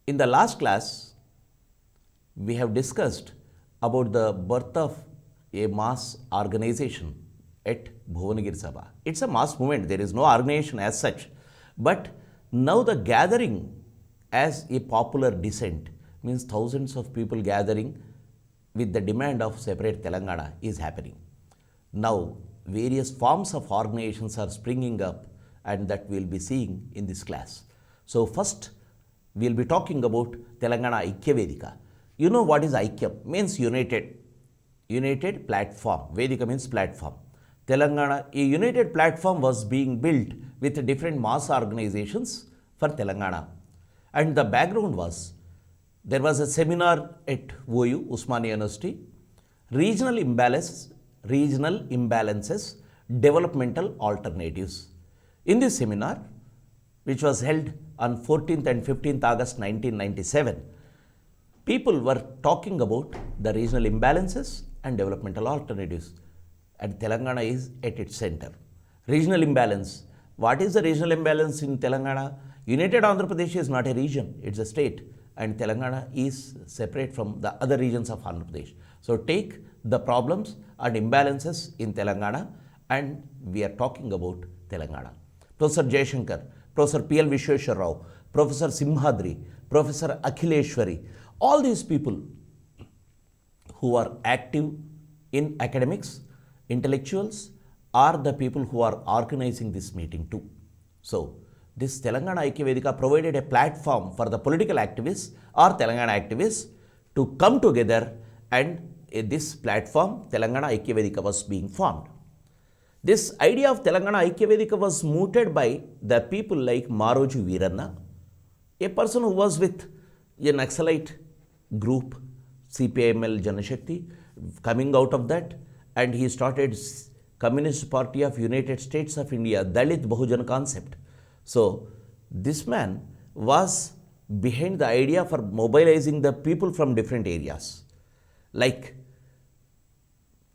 In the last class, we have discussed about the birth of a mass organization at 𝗵𝗺 Sabha. It's a mass movement, there is no organization as such. But now the gathering as a popular dissent means thousands of people gathering with the demand of separate Telangana is happening. Now, various forms of organizations are springing up, and that we will be seeing in this class. So, first we will be talking about Telangana Aikya Vedika. You know what is Aikya? Means united platform. Vedika means platform. Telangana, a united platform was being built with different mass organizations for Telangana. And the background was, there was a seminar at OU, Osmania University, regional imbalances, developmental alternatives. In this seminar, which was held on 14th and 15th August 1997, people were talking about the regional imbalances and developmental alternatives. And Telangana is at its center. Regional imbalance. What is the regional imbalance in Telangana? United Andhra Pradesh is not a region, it's a state. And Telangana is separate from the other regions of Andhra Pradesh. So take the problems and imbalances in Telangana, and we are talking about Telangana. Professor Jaishankar, Professor P.L. Visweshwar Rao, Professor Simhadri, Professor Akhileshwari, all these people who are active in academics, intellectuals, are the people who are organizing this meeting too. So, this Telangana Aikya Vedika provided a platform for the political activists or Telangana activists to come together, and this platform, Telangana Aikya Vedika, was being formed. This idea of Telangana Aikya Vedika was mooted by the people like Maroju Veeranna, a person who was with a Naxalite group, CPIML Janashakti, coming out of that, and he started Communist Party of United States of India, Dalit Bahujan concept. So, this man was behind the idea for mobilizing the people from different areas. Like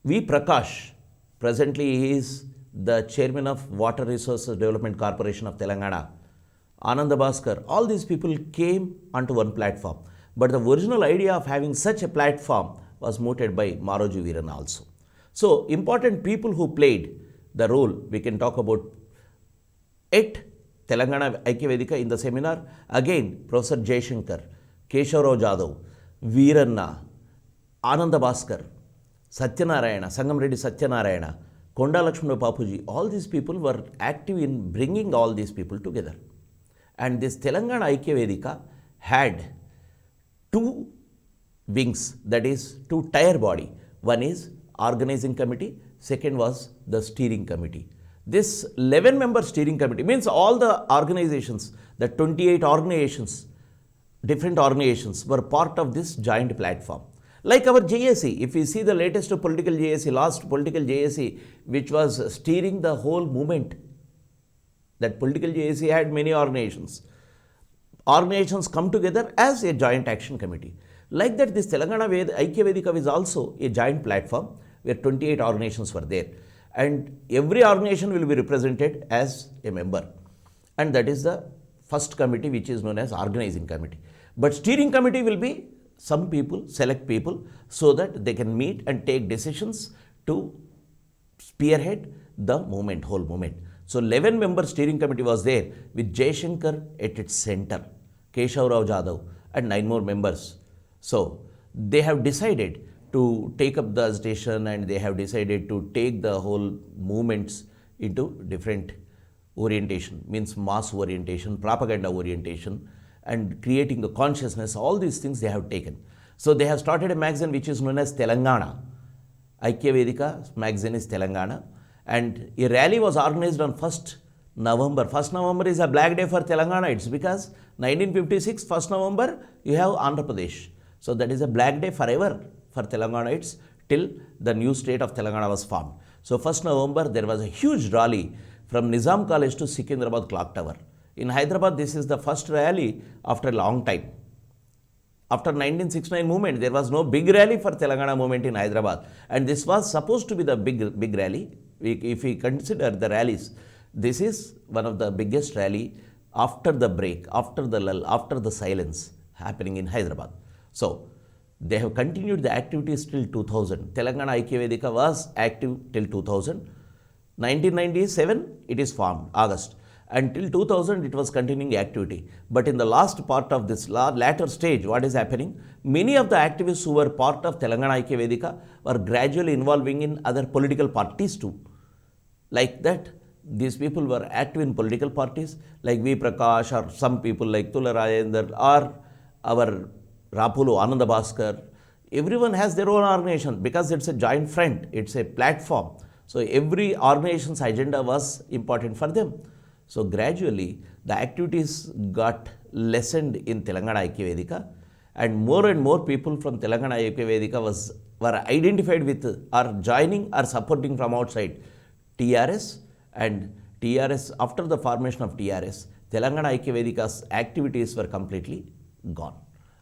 V. Prakash, presently he is the chairman of Water Resources Development Corporation of Telangana, Ananda Bhaskar, all these people came onto one platform. But the original idea of having such a platform was mooted by Maroju Veeranna also. So, important people who played the role, we can talk about at Telangana Aikya Vedika in the seminar. Again, Professor Jaishankar, Keshavrao Jadhav, Veeranna, Ananda Bhaskar, Satyanarayana, Sangamreddy Satyanarayana, Konda Lakshmana Papuji, all these people were active in bringing all these people together. And this Telangana Aikya Vedika had two wings, that is two tier body. One is organizing committee, second was the steering committee. This 11-member steering committee means all the organizations, the 28 organizations, different organizations were part of this joint platform. Like our JSC, if we see the latest political JSC, last political JSC, which was steering the whole movement, that political JSC had many organizations. Organizations come together as a joint action committee. Like that, this Telangana Aikya Vedika is also a joint platform where 28 organizations were there. And every organization will be represented as a member. And that is the first committee, which is known as organizing committee. But steering committee will be some people, select people, so that they can meet and take decisions to spearhead the movement, whole movement. So 11-member steering committee was there with Jaishankar at its center, Keshavrao Jadhav, and 9 more members. So they have decided to take up the agitation, and they have decided to take the whole movements into different orientation, means mass orientation, propaganda orientation, and creating the consciousness. All these things they have taken. So they have started a magazine which is known as Telangana. Aikya Vedika magazine is Telangana, and a rally was organized on 1st November. 1st November is a black day for Telangana. It's because 1956, 1st November, you have Andhra Pradesh. So that is a black day forever for Telangana till the new state of Telangana was formed. So 1st November, there was a huge rally from Nizam College to Secunderabad Clock Tower. In Hyderabad, this is the first rally after a long time. After 1969 movement, there was no big rally for Telangana movement in Hyderabad. And this was supposed to be the big rally. If we consider the rallies, this is one of the biggest rally after the break, after the lull, after the silence. happening in Hyderabad. So, they have continued the activities till 2000. Telangana Aikya Vedika was active till 2000. 1997, it is formed, August. Until 2000, it was continuing activity. But in the last part of this latter stage, what is happening? Many of the activists who were part of Telangana Aikya Vedika were gradually involving in other political parties too. Like that, these people were active in political parties like 𝗵𝗓𝗃 or some people like 𝗃𝗓 𝗺𝗺 or our Rapulu Ananda Bhaskar. Everyone has their own organization because it's a joint front, it's a platform. So every organization's agenda was important for them. So gradually the activities got lessened in Telangana Aikya Vedika, and more people from Telangana Aikya Vedika were identified with or joining or supporting from outside TRS, and TRS, after the formation of TRS, Telangana Aikya Vedika's activities were completely gone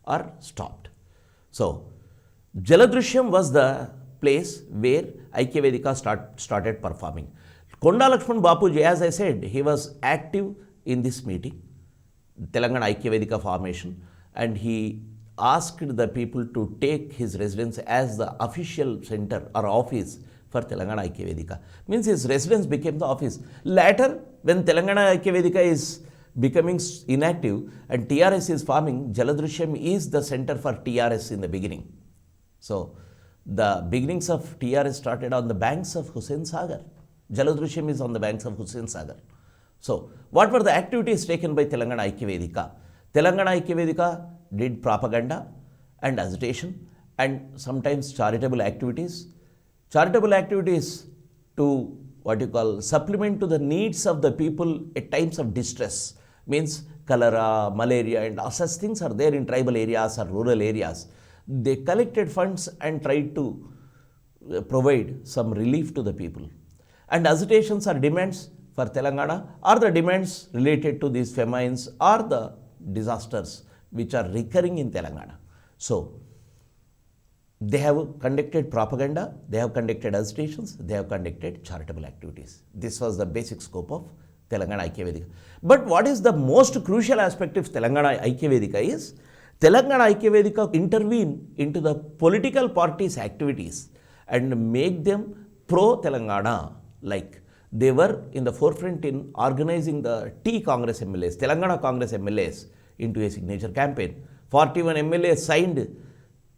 or stopped. So Jaladrishyam was the place where Aikya Vedika started performing. Konda Lakshman Bapuji, as I said, he was active in this meeting, Telangana Aikya Vedika formation, and he asked the people to take his residence as the official center or office for Telangana Aikya Vedika. Means his residence became the office. Later, when Telangana Aikya Vedika is becoming inactive and TRS is forming, Jaladrishyam is the center for TRS in the beginning. So, the beginnings of TRS started on the banks of Hussain Sagar. Jaladrishyam is on the banks of Hussain Sagar. So, what were the activities taken by Telangana Aikya Vedika? Telangana Aikya Vedika did propaganda and agitation and sometimes charitable activities. Charitable activities to supplement to the needs of the people at times of distress. Means cholera, malaria and such things are there in tribal areas or rural areas. They collected funds and tried to provide some relief to the people. And agitations or demands for Telangana are the demands related to these famines or the disasters which are recurring in Telangana. So, they have conducted propaganda, they have conducted agitations, they have conducted charitable activities. This was the basic scope of Telangana Aikya Vedika. But what is the most crucial aspect of Telangana Aikya Vedika is, Telangana Aikya Vedika intervene into the political parties' activities and make them pro-Telangana. Like they were in the forefront in organizing the Congress MLAs, Telangana Congress MLAs into a signature campaign. 41 MLAs signed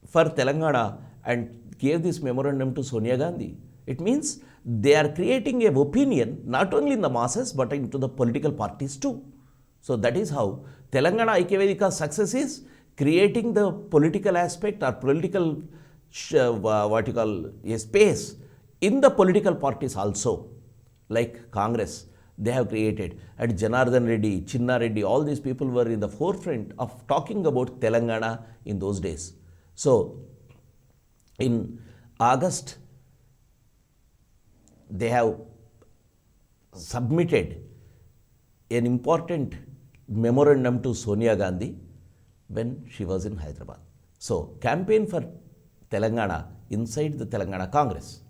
for Telangana and gave this memorandum to Sonia Gandhi. It means they are creating an opinion not only in the masses but into the political parties too. So that is how Telangana Aikya Vedika's success is creating the political aspect or political a space in the political parties also. Like Congress, they have created, and Janardhan Reddy, Chinna Reddy, all these people were in the forefront of talking about Telangana in those days. So, in August, they have submitted an important memorandum to Sonia Gandhi when she was in Hyderabad. So, campaign for Telangana inside the Telangana Congress.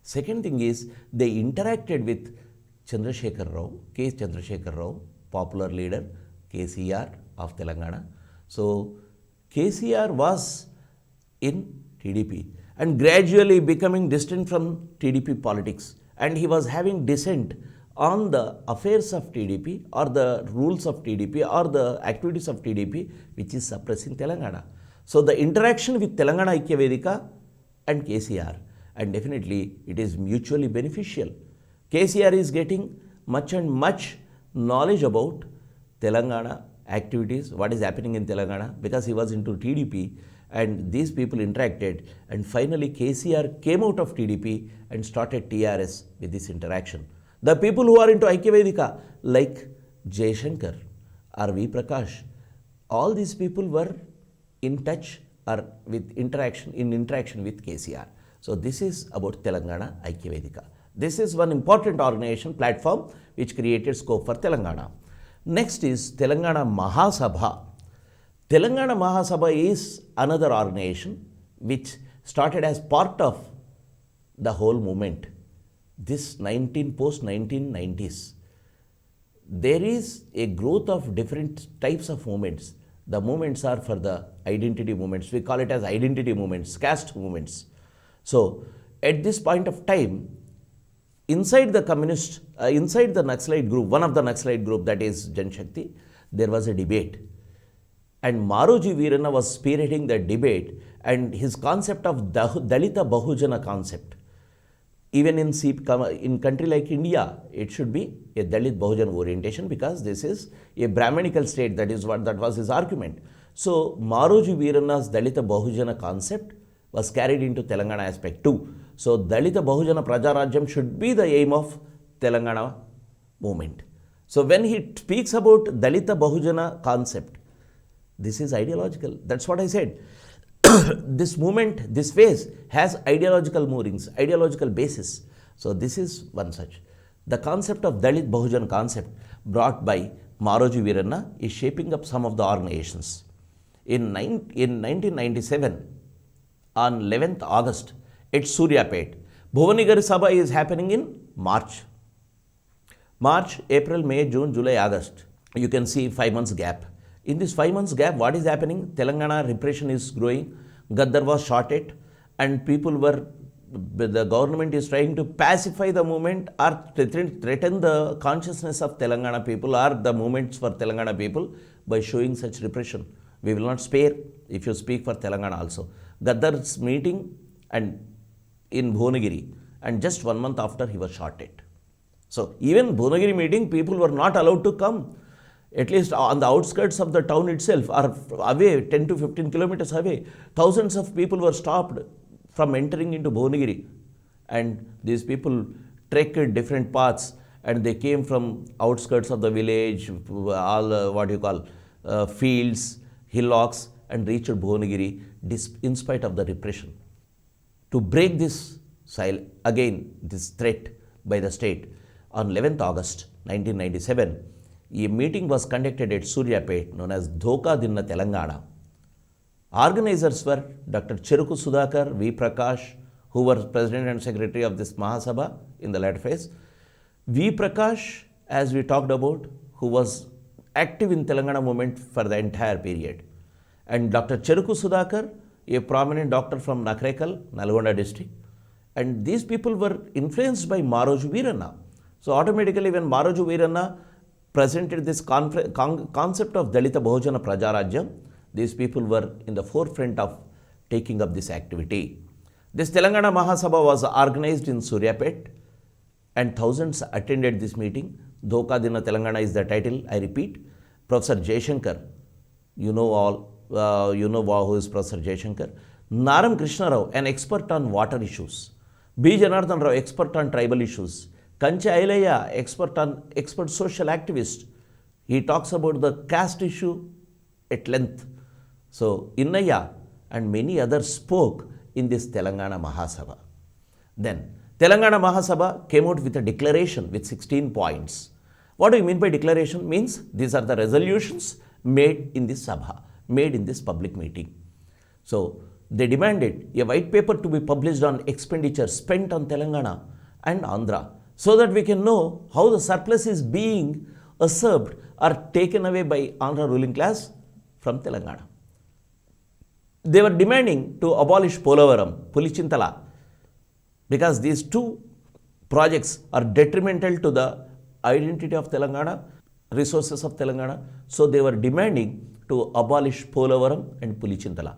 Second thing is, they interacted with Chandrasekhar Rao, K. Chandrasekhar Rao, popular leader, KCR of Telangana. So, KCR was in TDP and gradually becoming distant from TDP politics, and he was having dissent on the affairs of TDP or the rules of TDP or the activities of TDP which is suppressing Telangana. So, the interaction with Telangana Aikya Vedika and KCR, and definitely it is mutually beneficial. KCR is getting much and much knowledge about Telangana activities, what is happening in Telangana, because he was into TDP and these people interacted, and finally KCR came out of TDP and started TRS with this interaction. The people who are into Aikya Vedika like Jaishankar or 𝗵𝗓𝗃, all these people were in touch or with interaction with KCR. So this is about Telangana Aikya Vedika. This is one important organization platform which created scope for Telangana. Next is Telangana Sabha. Telangana Sabha is another organization which started as part of the whole movement. This post-1990s. There is a growth of different types of movements. The movements are for the identity movements. We call it as identity movements, caste movements. So at this point of time, inside the communist, inside the Naxalite group, one of the Naxalite group, that is Janshakti, there was a debate. And Maroji Veeranna was spearheading that debate, and his concept of Dalita Bahujana concept, even in country like India, it should be a Dalit Bahujan orientation, because this is a Brahmanical state. That was his argument. So Maroji Veeranna's Dalita Bahujana concept was carried into Telangana aspect too. So Dalita Bahujana Prajarajyam should be the aim of Telangana movement. So when he speaks about Dalita Bahujana concept, this is ideological. That's what I said. This movement, this phase has ideological moorings, ideological basis. So this is one such. The concept of Dalit Bahujan concept brought by Maroji Veeranna is shaping up some of the organizations. In 1997, on 11th August, at 𝗬𝗏, Bhuvanigari Sabha is happening in March. March, April, May, June, July, August. You can see 5 months gap. In this 5 months gap, what is happening? Telangana repression is growing. Gaddar was shot at, and the government is trying to pacify the movement or threaten the consciousness of Telangana people or the movements for Telangana people by showing such repression. We will not spare if you speak for Telangana also. Gaddar's meeting and in Bhuvanagiri, and just 1 month after he was shot at. So even Bhuvanagiri meeting, people were not allowed to come. At least on the outskirts of the town itself, or away 10 to 15 kilometers away, thousands of people were stopped from entering into Bhuvanagiri. And these people trekked different paths, and they came from outskirts of the village, all fields, hillocks, and reached Bhuvanagiri in spite of the repression. To break this this threat by the state, on 11th August 1997, a meeting was conducted at 𝗬𝗏 known as 𝗳𝗏 Telangana. Organizers were Dr. Cheruku Sudhakar, 𝗵𝗏, who was president and secretary of this Mahasabha in the latter phase. 𝗵𝗏, as we talked about, who was active in Telangana movement for the entire period. And Dr. Cheruku Sudhakar, a prominent doctor from Nakrekal, Nalgonda district. And these people were influenced by Maroji Veeranna. So automatically when Maroji Veeranna presented this concept of Dalita Bahujana Prajarajyam, these people were in the forefront of taking up this activity. This Telangana Mahasabha was organized in 𝗬𝗏, and thousands attended this meeting. 𝗳𝗏 Telangana is the title, I repeat. Professor Jaishankar, you know who is Professor Jaishankar. Naram Krishna Rao, an expert on water issues. B. Janardhan Rao, expert on tribal issues. 𝗳𝗏ci 𝗿𝗵𝗺, expert social activist. He talks about the caste issue at length. So, Innaya and many others spoke in this Telangana Mahasabha. Then, Telangana Mahasabha came out with a declaration with 16 points. What do you mean by declaration? Means these are the resolutions made in this Sabha, made in this public meeting. So, they demanded a white paper to be published on expenditure spent on Telangana and Andhra, so that we can know how the surplus is being usurped or taken away by Andhra ruling class from Telangana. They were demanding to abolish Polavaram, Pulichintala, because these two projects are detrimental to the identity of Telangana, resources of Telangana. So they were demanding to abolish Polavaram and Pulichintala.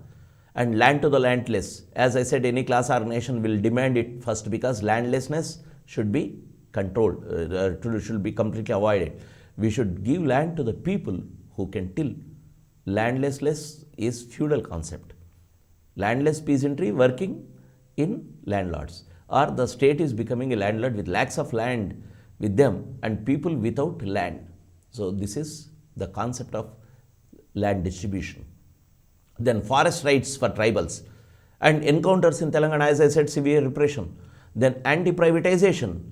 And land to the landless. As I said, any class or nation will demand it first, because landlessness should be controlled, should be completely avoided. We should give land to the people who can till. Landlessness is feudal concept. Landless peasantry working in landlords, or the state is becoming a landlord with lakhs of land with them and people without land. So this is the concept of land distribution. Then forest rights for tribals, and encounters in Telangana, as I said, severe repression. Then anti-privatization,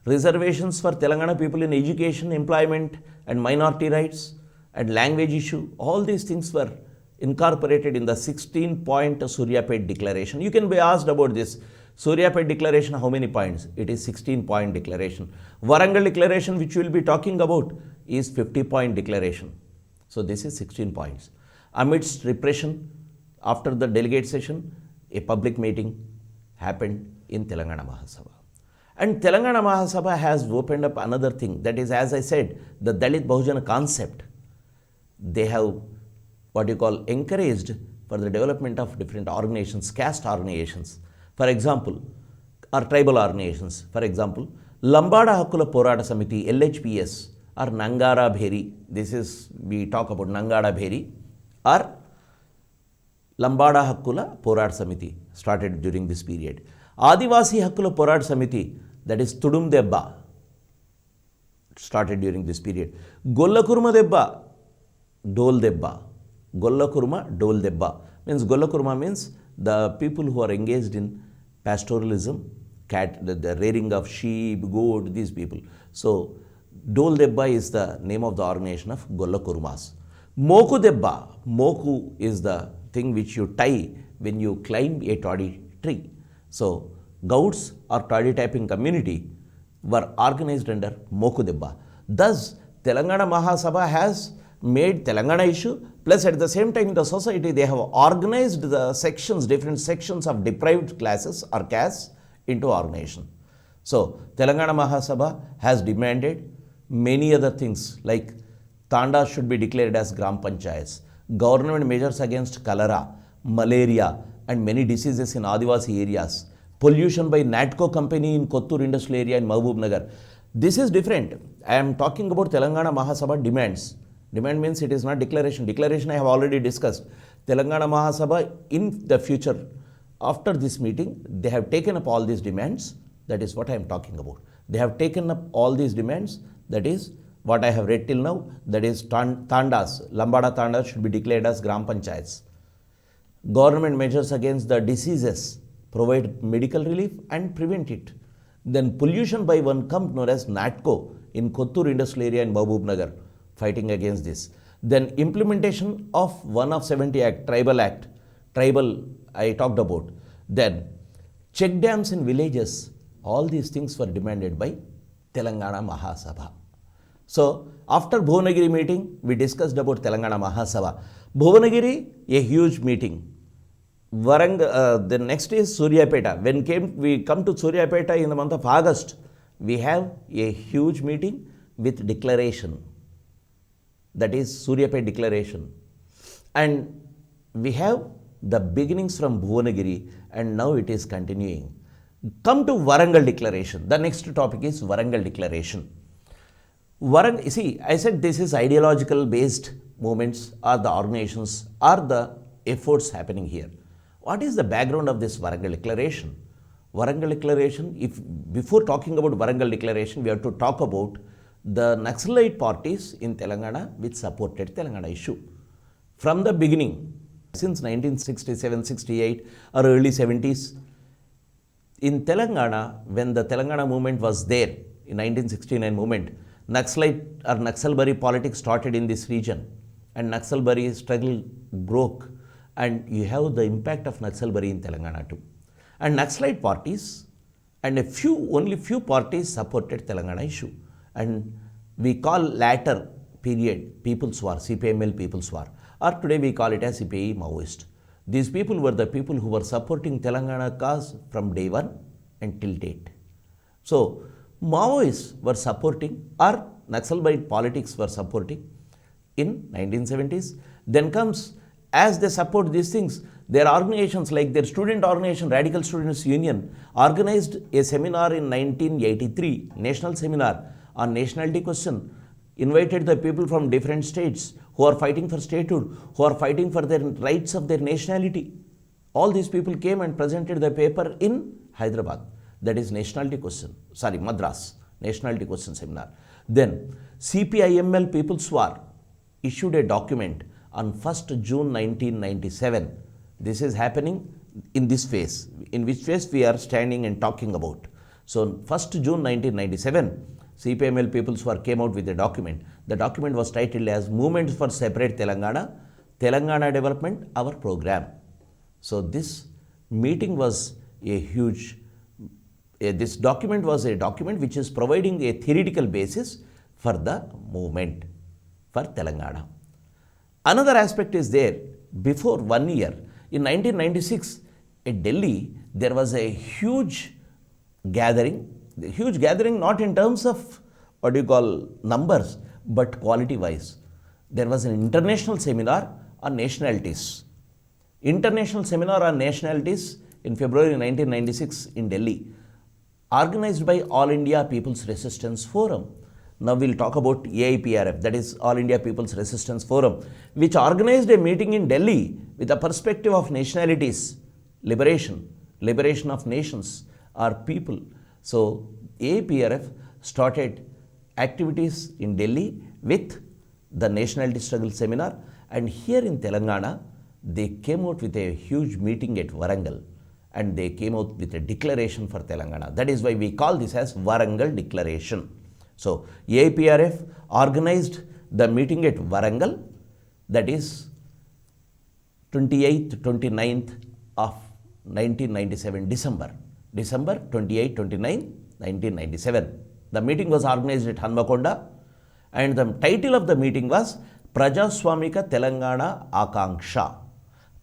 reservations for Telangana people in education, employment, and minority rights, and language issue. All these things were incorporated in the 16-point 𝗬𝗏 declaration. You can be asked about this. 𝗬𝗏 declaration, how many points? It is 16-point declaration. Warangal Declaration, which we will be talking about, is 50-point declaration. So this is 16 points. Amidst repression, after the delegate session, a public meeting happened in Telangana Mahasabha. And Telangana Mahasabha has opened up another thing, that is, as I said, the Dalit Bahujana concept. They have what you call encouraged for the development of different organizations, caste organizations, for example, or tribal organizations. For example, Lambada Hakkula Porata Samiti, LHPS, or 𝗳𝗧𝗏. This is, we talk about 𝗳𝗧𝗏, or Lambada Hakkula Porata Samiti, started during this period. Adivasi Hakkula Porata Samiti, that is 𝗬𝗏, started during this period. Gollakurma Debba, Dole Debba. Gollakurma, Dole Debba. Means Gollakurma means the people who are engaged in pastoralism, the rearing of sheep, goat, these people. So, Dole Debba is the name of the organization of Gollakurmas. Moku Debba, Moku is the thing which you tie when you climb a toddy tree. So, Gouts or toddy typing community were organized under Moku Debba. Thus, Telangana Mahasabha has made Telangana issue, plus at the same time in the society they have organized the sections, different sections of deprived classes or castes into organization. So, Telangana Mahasabha has demanded many other things like Tandas should be declared as Gram Panchayats, government measures against cholera, malaria and many diseases in Adivasi areas, pollution by NATCO company in Kottur industrial area in Mahbubnagar. This is different. I am talking about Telangana Mahasabha demands. Demand means it is not declaration. Declaration I have already discussed. Telangana Mahasabha in the future, after this meeting, they have taken up all these demands. That is what I am talking about. They have taken up all these demands. That is what I have read till now. That is Tandas, Lambada Tandas should be declared as Gram Panchayats. Government measures against the diseases, provide medical relief and prevent it. Then pollution by one company known as NATCO in Kottur industrial area in Mahbubnagar, fighting against this. Then implementation of 1 of 70 Act, tribal I talked about. Then check dams in villages, all these things were demanded by Telangana Mahasabha. So, after Bhuvanagiri meeting, we discussed about Telangana Mahasabha. Bhuvanagiri, a huge meeting. The next is Suryapeta. When we come to Suryapeta in the month of August, we have a huge meeting with declaration. That is Suryapeta Declaration. And we have the beginnings from Bhuvanagiri and now it is continuing. Come to Warangal Declaration. The next topic is Warangal Declaration. See, I said this is ideological based movements or the organizations or the efforts happening here. What is the background of this Warangal Declaration? Warangal Declaration, before talking about Warangal Declaration, we have to talk about the Naxalite parties in Telangana which supported Telangana issue. From the beginning, since 1967, 68 or early 70s, in Telangana, when the Telangana movement was there, in 1969 movement, Naxalite or Naxalbari politics started in this region and Naxalbari struggle broke and you have the impact of Naxalbari in Telangana too. And Naxalite parties and only few parties supported Telangana issue. And we call latter period People's War, CPML People's War, or today we call it as CPI Maoist. These people were the people who were supporting Telangana cause from day one until date. So, Maoists were supporting or Naxalbite politics were supporting in 1970s. Then comes, as they support these things, their organizations like their student organization, Radical Students Union, organized a seminar in 1983, national seminar on nationality question, invited the people from different states who are fighting for statehood, who are fighting for their rights of their nationality. All these people came and presented the paper in Hyderabad. That is Madras, nationality question seminar. Then CPIML People's War issued a document on 1st June 1997. This is happening in this phase, in which phase we are standing and talking about. So 1st June 1997, CPIML People's War came out with a document. The document was titled as Movement for Separate Telangana, Telangana Development, Our Program. So this meeting was a huge, this document was a document which is providing a theoretical basis for the movement for Telangana. Another aspect is there. Before 1 year, in 1996, at Delhi, there was a huge gathering not in terms of numbers, but quality wise. There was an international seminar on nationalities. International seminar on nationalities in February 1996 in Delhi, organized by All India People's Resistance Forum. Now we'll talk about AIPRF, that is All India People's Resistance Forum, which organized a meeting in Delhi with a perspective of nationalities, liberation of nations or people. So AIPRF started activities in Delhi with the Nationality Struggle Seminar, and here in Telangana, they came out with a huge meeting at Warangal, and they came out with a declaration for Telangana. That is why we call this as Warangal Declaration. So AIPRF organized the meeting at Warangal, that is 28th, 29th of 1997, December 28, 29, 1997. The meeting was organized at Hanmakonda, and the title of the meeting was Prajaswamika Telangana Akanksha.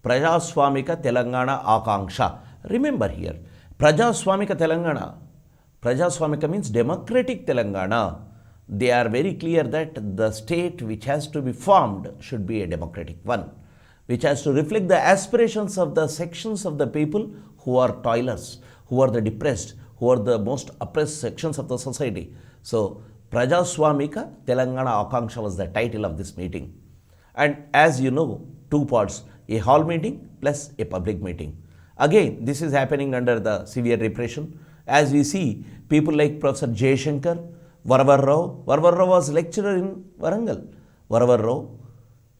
Prajaswamika Telangana Akanksha. Remember here, Prajaswamika Telangana. Prajaswamika means democratic Telangana. They are very clear that the state which has to be formed should be a democratic one, which has to reflect the aspirations of the sections of the people who are toilers, who are the depressed, who are the most oppressed sections of the society. So, Prajaswamika Telangana Akanksha was the title of this meeting. And as you know, two parts, a hall meeting plus a public meeting. Again, this is happening under the severe repression. As we see, people like Professor Jaishankar, Varavarrao was lecturer in Warangal, Varavarrao,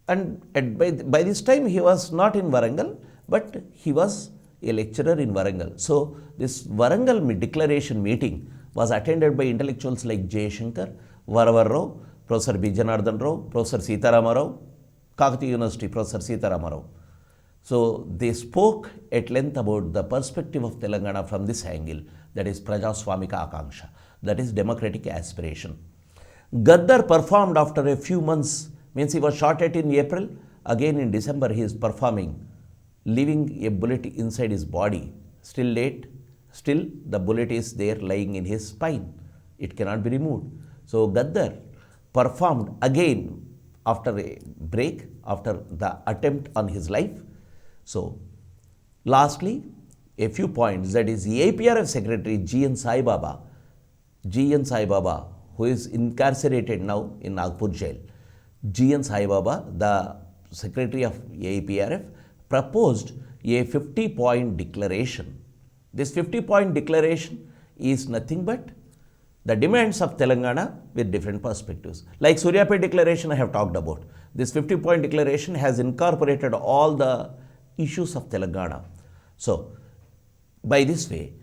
and by this time he was not in Warangal, but he was a lecturer in Warangal. So this Warangal Declaration meeting was attended by intellectuals like Jaishankar, Varavarrao, Professor B. Janardhan Rao, Professor Sitharama Rao, Kakatiya University, Professor Sitharama Rao. So they spoke at length about the perspective of Telangana from this angle, that is Prajaswamika Akanksha, that is democratic aspiration. Ghadar performed after a few months, means he was shot at in April, again in December he is performing, leaving a bullet inside his body. Still the bullet is there lying in his spine. It cannot be removed. So Ghadar performed again after a break, after the attempt on his life. So lastly, a few points, that is AIPRF Secretary 𝗳𝗧𝗍 𝗳𝗧𝗍𝗹𝗶, who is incarcerated now in Nagpur jail. 𝗳𝗧𝗍𝗹𝗶, the Secretary of AIPRF, proposed a 50-point declaration. This 50-point declaration is nothing but the demands of Telangana with different perspectives. Like 𝗬𝗏 Declaration I have talked about. This 50-point declaration has incorporated all the issues of Telangana. So, by this way,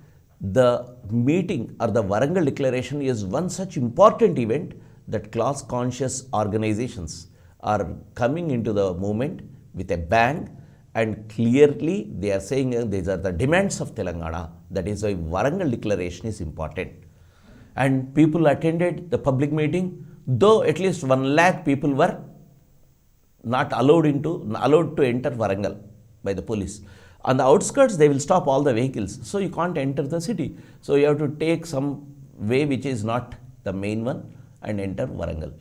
the meeting or the Warangal Declaration is one such important event that class-conscious organizations are coming into the movement with a bang, and clearly they are saying these are the demands of Telangana. That is why Warangal Declaration is important. And people attended the public meeting, though at least 1 lakh people were not allowed to enter Warangal by the police. On the outskirts, they will stop all the vehicles, so you can't enter the city. So you have to take some way which is not the main one and enter Warangal.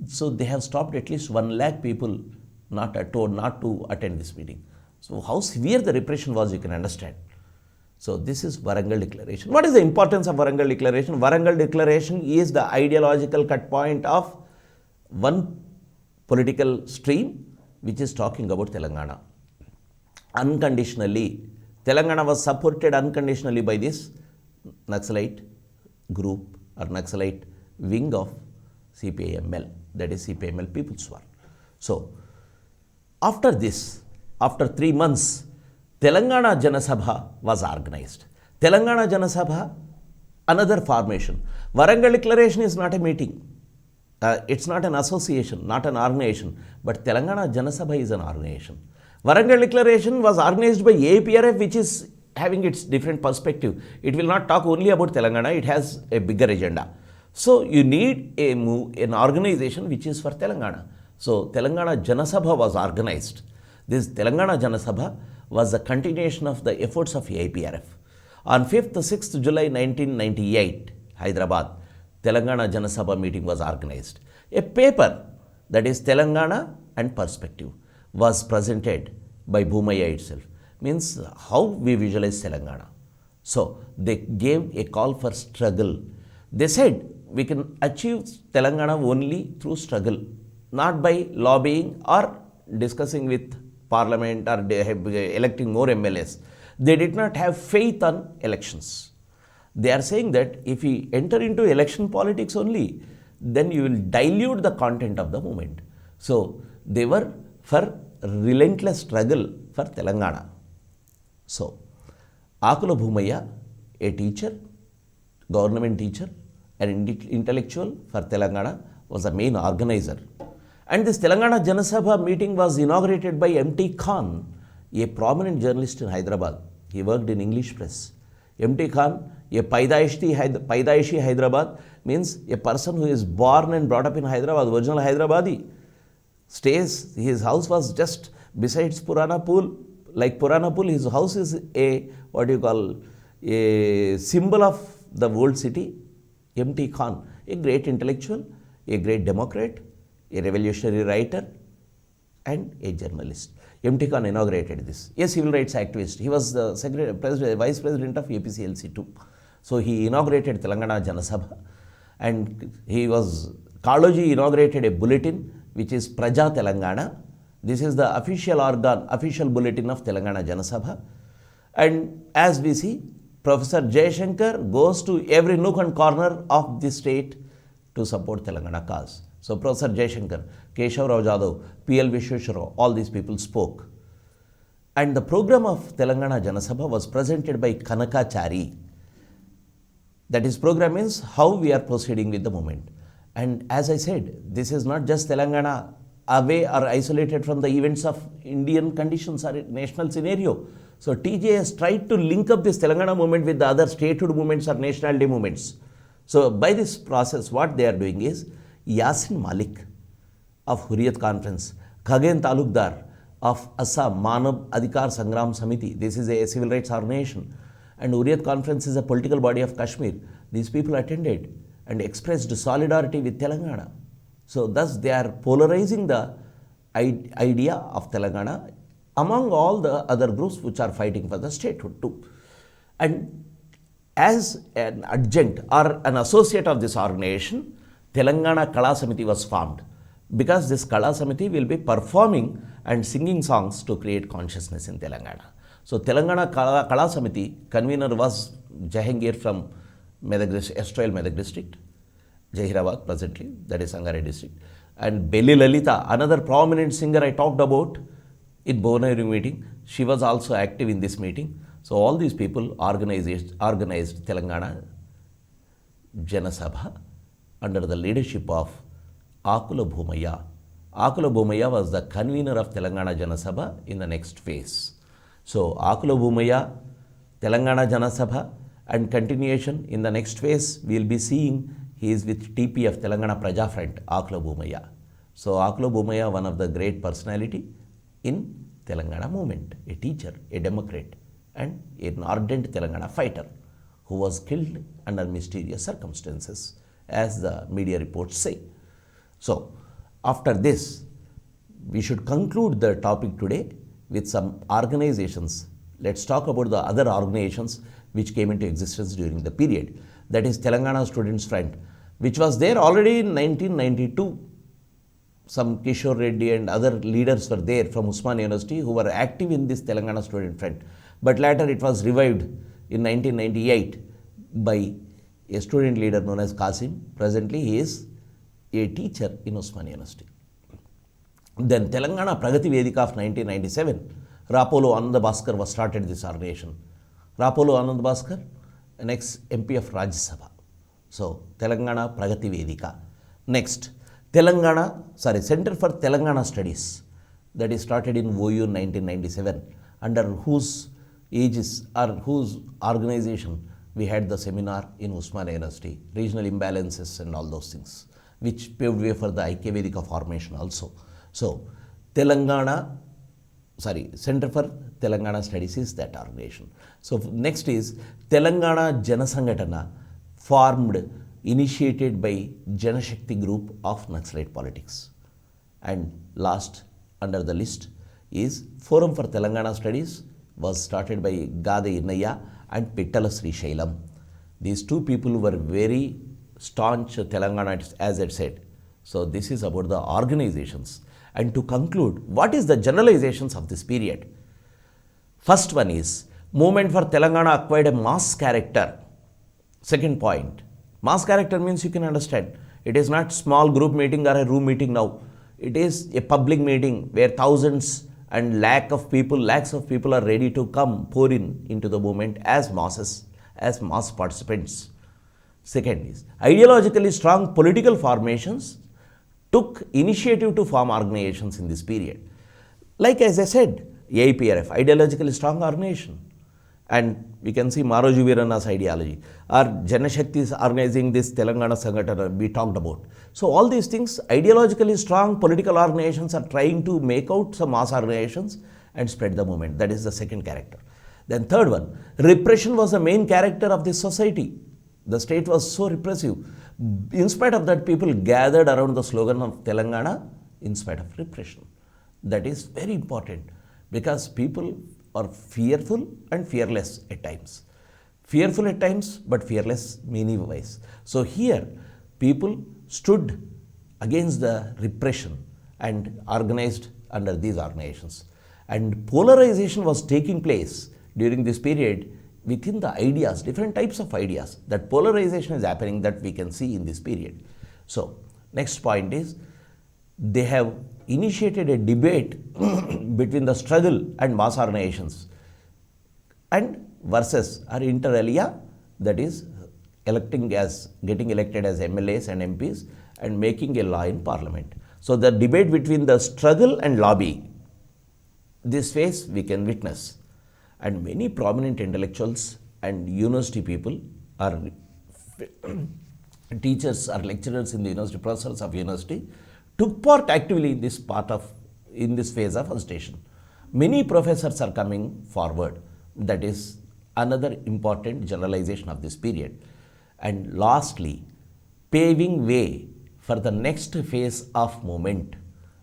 So they have stopped at least 1 lakh people not to attend this meeting. So how severe the repression was, you can understand. So this is Warangal Declaration. What is the importance of Warangal Declaration? Warangal Declaration is the ideological cut point of one political stream which is talking about Telangana. Unconditionally, Telangana was supported unconditionally by this Naxalite group or Naxalite wing of CPIML, that is CPIML People's War. So, after this, after 3 months, Telangana Jana Sabha was organized. Telangana Jana Sabha, another formation. Warangal Declaration is not a meeting. It's not an association, not an organization, but Telangana Jana Sabha is an organization. Warangal Declaration was organized by AIPRF, which is having its different perspective. It will not talk only about Telangana, it has a bigger agenda. So you need an organization which is for Telangana. So Telangana Jana Sabha was organized. This Telangana Jana Sabha was a continuation of the efforts of APRF. On 5th to 6th July 1998, Hyderabad, Telangana Jana Sabha meeting was organized. A paper, that is Telangana and Perspective, was presented by 𝗵𝗎𝗸 itself. Means how we visualize Telangana. So they gave a call for struggle. They said we can achieve Telangana only through struggle, not by lobbying or discussing with parliament or electing more MLAs. They did not have faith on elections. They are saying that if we enter into election politics only, then you will dilute the content of the movement. So they were for relentless struggle for Telangana. So 𝗚𝗏, a teacher, government teacher, an intellectual for Telangana, was the main organizer. And this Telangana Jana Sabha meeting was inaugurated by M.T. Khan, a prominent journalist in Hyderabad. He worked in English press. M.T. Khan, a 𝗍𝗍 Hyderabad, means a person who is born and brought up in Hyderabad, original Hyderabadi. Stays, his house was just besides Purana Pool. Like Purana Pool, his house is a symbol of the old city. M.T. Khan, a great intellectual, a great democrat, a revolutionary writer, and a journalist. M.T. Khan inaugurated this. A civil rights activist. He was the vice president of APCLC too. So he inaugurated Telangana Jana Sabha, and Kaloji inaugurated a bulletin which is Praja Telangana. This is the official organ, official bulletin of Telangana Jana Sabha. And as we see, Professor Jaishankar goes to every nook and corner of the state to support Telangana cause. So Professor Jaishankar, Keshavrao Jadhav, P.L. Vishweshwarrao, all these people spoke. And the program of Telangana Jana Sabha was presented by Kanakachari. That is, program means how we are proceeding with the movement. And as I said, this is not just Telangana away or isolated from the events of Indian conditions or national scenario. So TJ has tried to link up this Telangana movement with the other statehood movements or nationality movements. So by this process, what they are doing is, Yasin Malik of Hurriyat Conference, Khagen Talukdar of Assam Manav Adhikar Sangram Samiti, this is a civil rights organization, and Hurriyat Conference is a political body of Kashmir. These people attended and expressed solidarity with Telangana. So thus they are polarizing the idea of Telangana among all the other groups which are fighting for the statehood too. And as an adjunct or an associate of this organization, Telangana Kala Samiti was formed, because this Kala Samiti will be performing and singing songs to create consciousness in Telangana. So Telangana Kala Samiti convener was Jahangir from Erstwhile Medak district, Jahirabad presently, that is Sangareddy district, and Belli Lalita, another prominent singer I talked about in Bhuvanagari meeting, she was also active in this meeting. So all these people organized Telangana Jana Sabha under the leadership of 𝗚𝗏. 𝗚𝗏 was the convener of Telangana Jana Sabha in the next phase. So 𝗚𝗏, Telangana Jana Sabha, and continuation in the next phase we will be seeing he is with TP of Telangana Praja Front, 𝗚𝗏. So 𝗚𝗏, one of the great personality in Telangana movement, a teacher, a democrat, and an ardent Telangana fighter who was killed under mysterious circumstances, as the media reports say. So after this, we should conclude the topic today with some organizations. Let's talk about the other organizations which came into existence during the period. That is Telangana Students' Front, which was there already in 1992. Some Kishore Reddy and other leaders were there from Osmania University who were active in this Telangana Student Front. But later it was revived in 1998 by a student leader known as Qasim. Presently he is a teacher in Osmania University. Then Telangana Pragati Vedika of 1997, Rapolo Ananda Bhaskar was started this organization. Rapolo Ananda Bhaskar, an ex-MP of Rajya Sabha. So Telangana Pragati Vedika. Next, Center for Telangana Studies, that is started in OU 1997, under whose aegis or whose organization we had the seminar in Osmania University, regional imbalances and all those things, which paved way for the Aikya Vedika formation also. So, Center for Telangana Studies is that organization. So, next is Telangana Jana Sangatana, formed, initiated by Janashakti group of Naxalite politics. And last under the list is Forum for Telangana Studies, was started by 𝗳𝗏 and 𝗵𝗃 𝗧𝗏. These two people were very staunch Telangana, as I said. So this is about the organizations. And to conclude, what is the generalizations of this period? First one is, movement for Telangana acquired a mass character. Second point, mass character means you can understand. It is not small group meeting or a room meeting now. It is a public meeting where thousands and lakhs of people are ready to come pour into the movement as masses, as mass participants. Second is, ideologically strong political formations took initiative to form organizations in this period. Like as I said, AIPRF, ideologically strong organization. And we can see Marojji Veeranna's ideology. Or Janashakti is organizing this Telangana Sangatana we talked about. So all these things, ideologically strong political organizations are trying to make out some mass organizations and spread the movement. That is the second character. Then third one, repression was the main character of this society. The state was so repressive. In spite of that, people gathered around the slogan of Telangana in spite of repression. That is very important because people are fearful and fearless at times. Fearful at times, but fearless many-wise. So here, people stood against the repression and organized under these organizations. And polarization was taking place during this period within the ideas, different types of ideas. That polarization is happening that we can see in this period. So, next point is, they have initiated a debate between the struggle and mass organizations and versus or inter alia, that is getting elected as MLAs and MPs and making a law in parliament. So the debate between the struggle and lobby, this phase we can witness. And many prominent intellectuals and university people are teachers or lecturers in the university, professors of university, took part actively in this phase of agitation. Many professors are coming forward. That is another important generalization of this period. And lastly, paving way for the next phase of movement.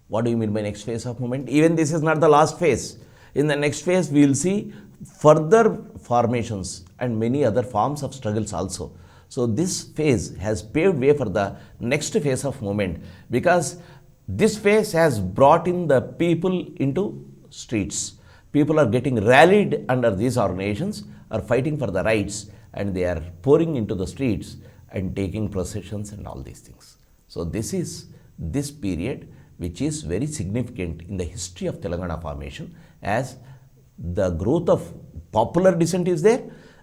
What do you mean by next phase of movement? Even this is not the last phase. In the next phase, we will see further formations and many other forms of struggles also. So this phase has paved way for the next phase of movement because this phase has brought in the people into streets. People are getting rallied under these organizations, are fighting for the rights, and they are pouring into the streets and taking processions and all these things. So this is this period which is very significant in the history of Telangana formation, as the growth of popular dissent is there,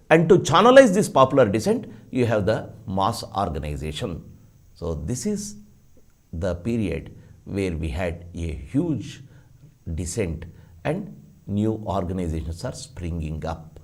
and to channelize this popular dissent, you have the mass organization. So this is the period where we had a huge dissent and new organizations are springing up.